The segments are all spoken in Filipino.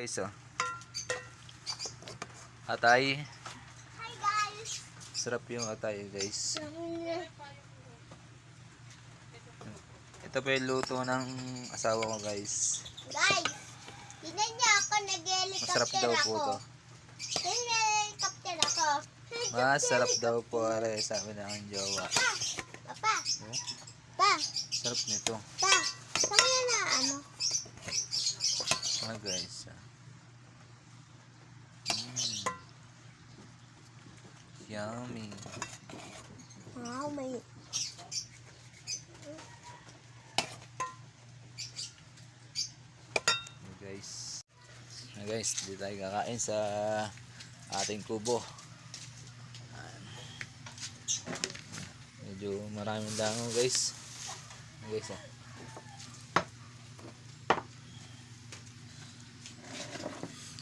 Guys, oh. Atay. Hi guys. Sarap yung atay, guys. Ito pa yung luto ng asawa ko, guys. Guys, tignan niyo ako, Masarap nag-helicopter daw ako. po to. Nag-helicopter ako. Masarap daw po, are, sabi ng aking jowa. Papa, Oh, pa, sarap nito. pa, saan na ano? Ah, guys. Yummy. Wow, may... Guys. Guys, dito tayo kakain sa ating kubo. Medyo maraming langaw, guys. Guys, ah.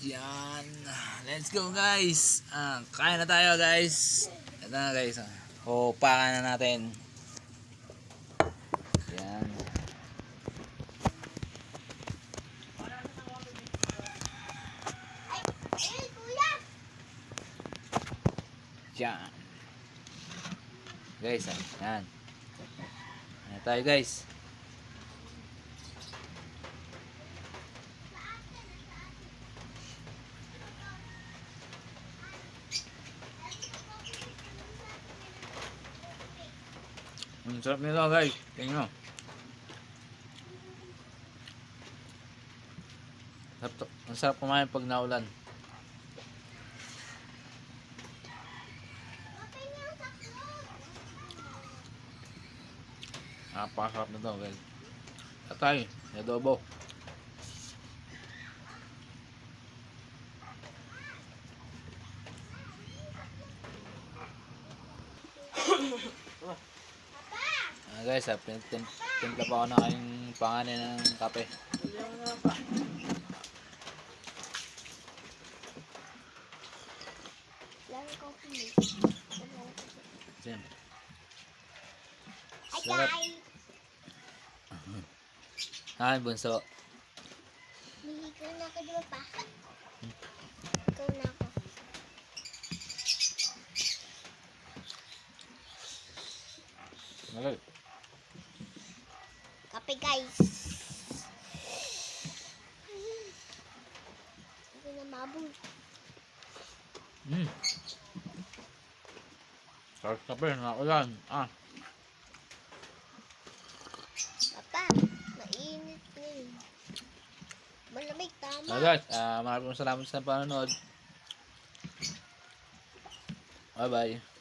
Yan. Let's go, guys. Kain na tayo, guys. Ito na, guys. Hupakan na natin. Yan. Ay, kuya! Yan. Guys, yan. Yan tayo, guys. Ang sarap nito, guys. Tingnan nyo. Ang sarap kumain pag naulan. Napakasarap na to, guys. Atay, adobo. Guys, timpla pa ako ng aking panganin ng kape. Lang coffee. Yan. Hi Sarap. guys! Ay, bunso. Ligo na ako, di ba pa? Ligo na ako. Malay. Kape guys. Hindi na mabul. Sarap kape, naulan. Papa, mainit na yun. Malamig, tama. Guys, maraming salamat sa panonood. Bye bye.